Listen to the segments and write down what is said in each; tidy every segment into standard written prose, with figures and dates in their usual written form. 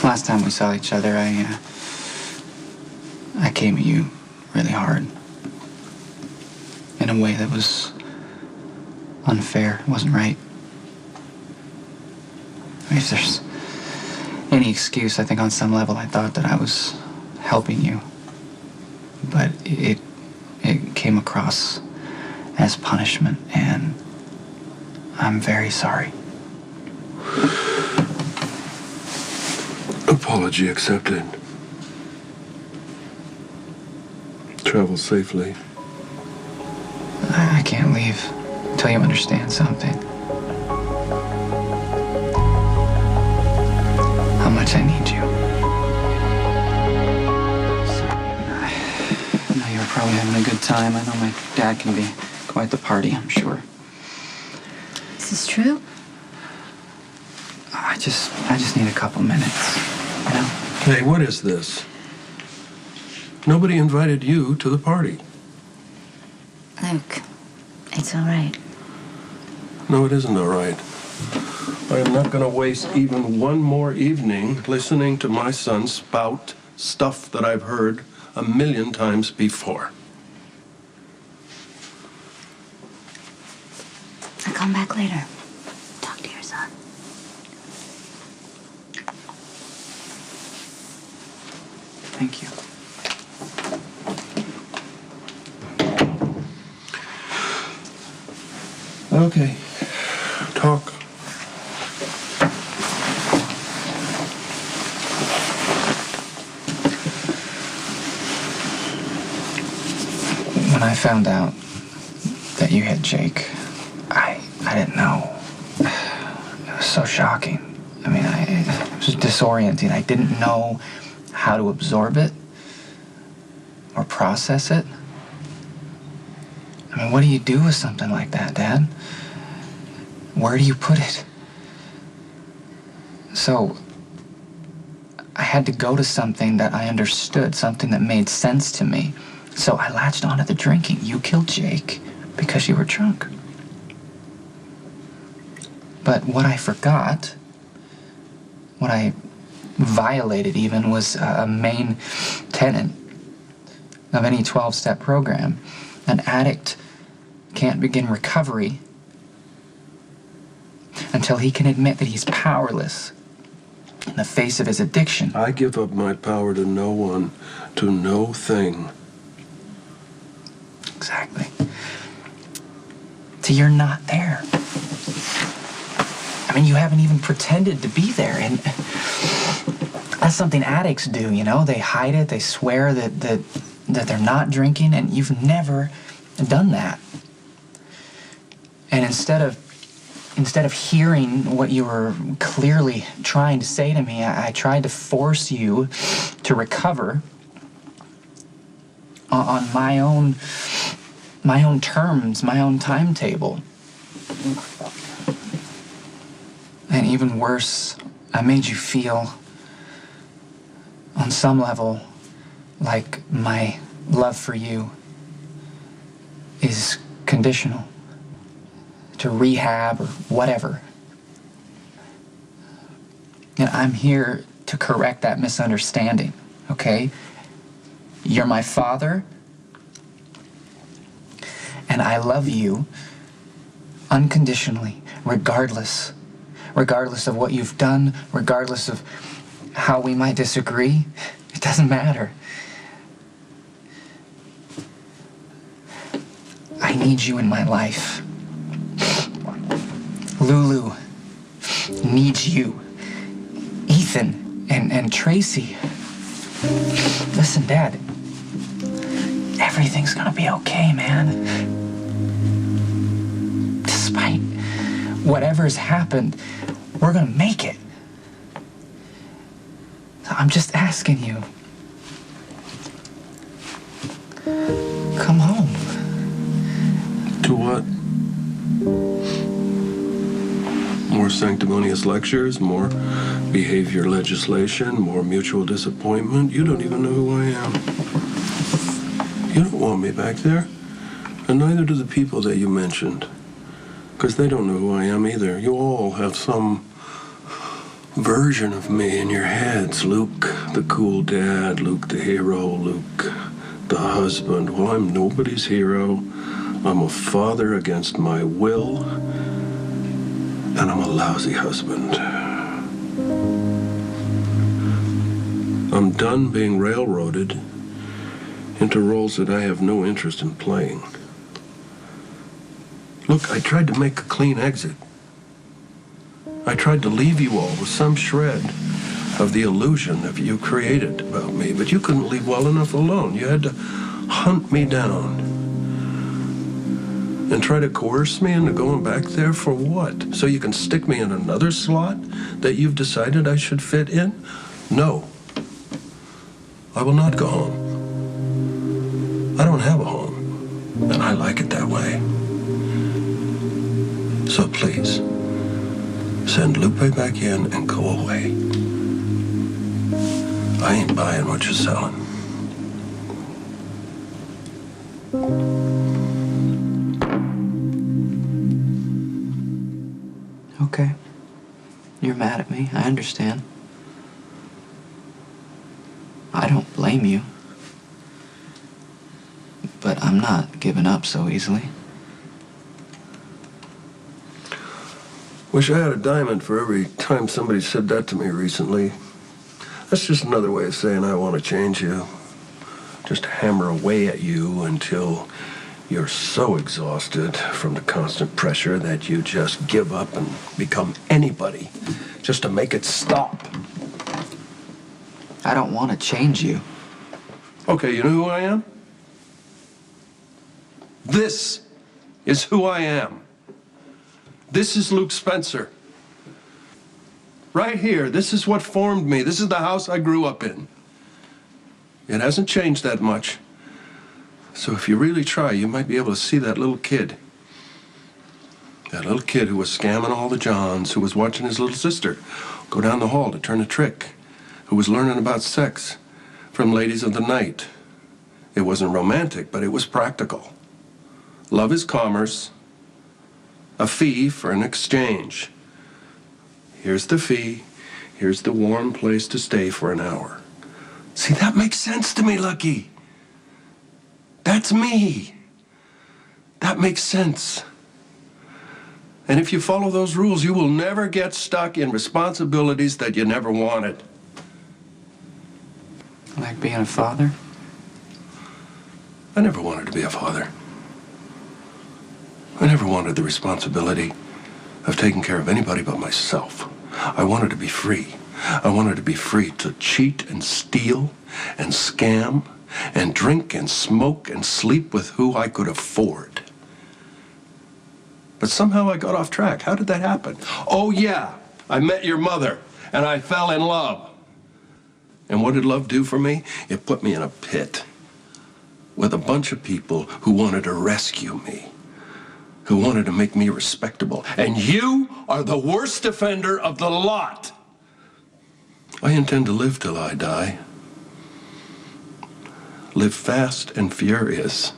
Last time we saw each other, I came at you really hard. In a way that was unfair. It wasn't right. I mean, if there's any excuse, I think on some level I thought that I was helping you. But it came across as punishment, and I'm very sorry. Apology accepted. Travel safely. I can't leave until you understand something. How much I need you. I know you were probably having a good time. I know my dad can be quite the party, I'm sure. Is this true? I just need a couple minutes, you know? Hey, what is this? Nobody invited you to the party. Luke, it's all right. No, it isn't all right. I am not going to waste even one more evening listening to my son spout stuff that I've heard 1,000,000 times before. I'll come back later. Talk to your son. Thank you. Okay. Talk. When I found out that you hit Jake, I didn't know. It was so shocking. I mean, it was disorienting. I didn't know how to absorb it or process it. I mean, what do you do with something like that, Dad? Where do you put it? So, I had to go to something that I understood, something that made sense to me. So I latched onto the drinking. You killed Jake because you were drunk. But what I forgot, what I violated even, was a main tenet of any 12-step program. An addict can't begin recovery until he can admit that he's powerless in the face of his addiction. I give up my power to no one, to no thing. Exactly. So you're not there. I mean, you haven't even pretended to be there, and that's something addicts do, you know? They hide it, they swear that they're not drinking, and you've never done that. And instead of hearing what you were clearly trying to say to me, I tried to force you to recover on my own terms, my own timetable. And even worse, I made you feel, on some level, like my love for you is conditional to rehab or whatever. And I'm here to correct that misunderstanding, okay? You're my father, and I love you unconditionally, regardless of what you've done, regardless of how we might disagree. It doesn't matter. I need you in my life. Lulu needs you. Ethan and Tracy. Listen, Dad. Everything's gonna be okay, man. Despite whatever's happened, we're gonna make it. So I'm just asking you. Come home. To what? More sanctimonious lectures, more behavior legislation, more mutual disappointment. You don't even know who I am. You don't want me back there, and neither do the people that you mentioned, because they don't know who I am either. You all have some version of me in your heads. Luke, the cool dad. Luke, the hero. Luke, the husband. Well, I'm nobody's hero. I'm a father against my will. And I'm a lousy husband. I'm done being railroaded into roles that I have no interest in playing. Look, I tried to make a clean exit. I tried to leave you all with some shred of the illusion that you created about me, but you couldn't leave well enough alone. You had to hunt me down and try to coerce me into going back there for what? So you can stick me in another slot that you've decided I should fit in? No. I will not go home. I don't have a home, and I like it that way. So please, send Lupe back in and go away. I ain't buying what you're selling. Okay. You're mad at me. I understand. I don't blame you. But I'm not giving up so easily. Wish I had a diamond for every time somebody said that to me recently. That's just another way of saying I want to change you. Just hammer away at you until you're so exhausted from the constant pressure that you just give up and become anybody, just to make it stop. I don't want to change you. Okay, you know who I am? This is who I am. This is Luke Spencer. Right here, this is what formed me. This is the house I grew up in. It hasn't changed that much. So if you really try, you might be able to see that little kid. That little kid who was scamming all the Johns, who was watching his little sister go down the hall to turn a trick, who was learning about sex from ladies of the night. It wasn't romantic, but it was practical. Love is commerce, a fee for an exchange. Here's the fee, here's the warm place to stay for an hour. See, that makes sense to me, Lucky. That's me. That makes sense. And if you follow those rules, you will never get stuck in responsibilities that you never wanted. Like being a father? I never wanted to be a father. I never wanted the responsibility of taking care of anybody but myself. I wanted to be free. I wanted to be free to cheat and steal and scam and drink and smoke and sleep with who I could afford. But somehow I got off track. How did that happen? Oh, yeah, I met your mother and I fell in love. And what did love do for me? It put me in a pit with a bunch of people who wanted to rescue me, who wanted to make me respectable. And you are the worst offender of the lot. I intend to live till I die. Live fast and furious.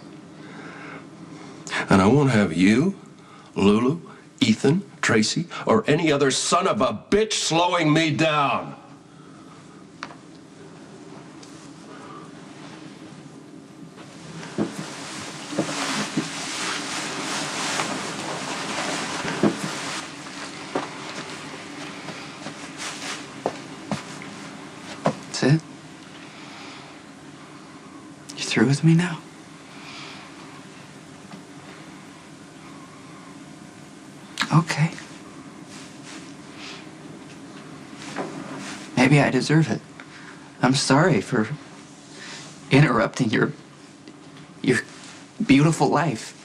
And I won't have you, Lulu, Ethan, Tracy, or any other son of a bitch slowing me down. That's it? You through with me now? Okay. Maybe I deserve it. I'm sorry for interrupting your beautiful life.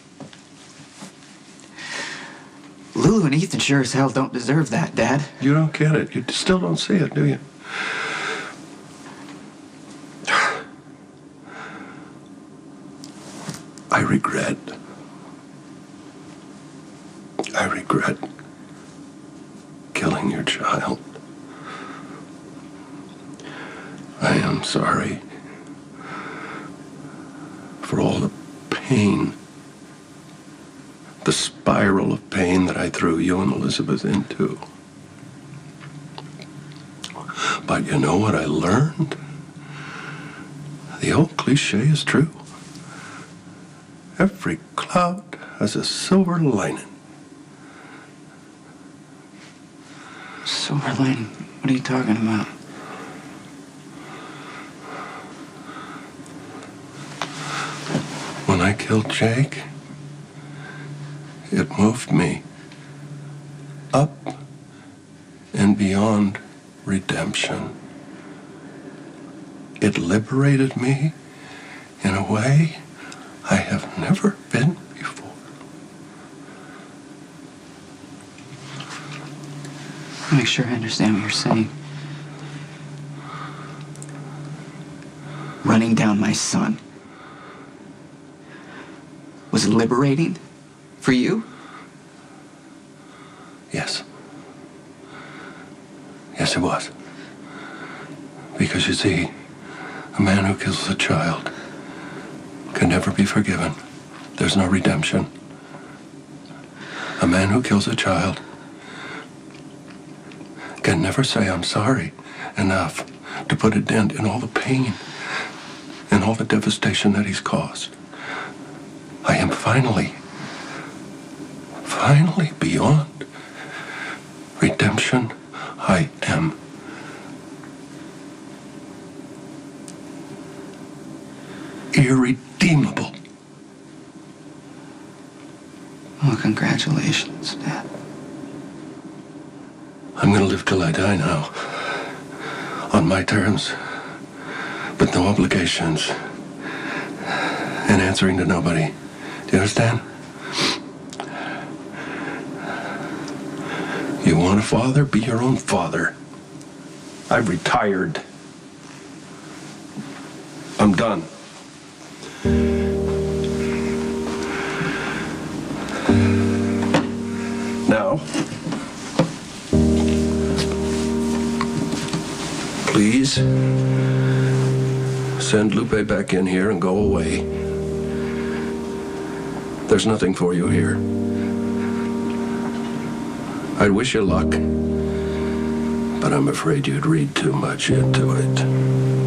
Lulu and Ethan sure as hell don't deserve that, Dad. You don't get it. You still don't see it, do you? I regret killing your child. I am sorry for all the pain, the spiral of pain that I threw you and Elizabeth into. But you know what I learned? The old cliche is true. Every cloud has a silver lining. Silver lining? What are you talking about? When I killed Jake, it moved me up and beyond redemption. It liberated me in a way I have never been before. Make sure I understand what you're saying. Running down my son was liberating for you? Yes. Yes, it was. Because you see, a man who kills a child can never be forgiven. There's no redemption. A man who kills a child can never say, I'm sorry, enough to put a dent in all the pain and all the devastation that he's caused. I am finally beyond redemption. I am irredeemable. Well, congratulations, Dad. I'm going to live till I die now. On my terms. With no obligations. And answering to nobody. Do you understand? You want a father? Be your own father. I've retired. I'm done. Now, please send Lupe back in here and go away. There's nothing for you here. I'd wish you luck, but I'm afraid you'd read too much into it.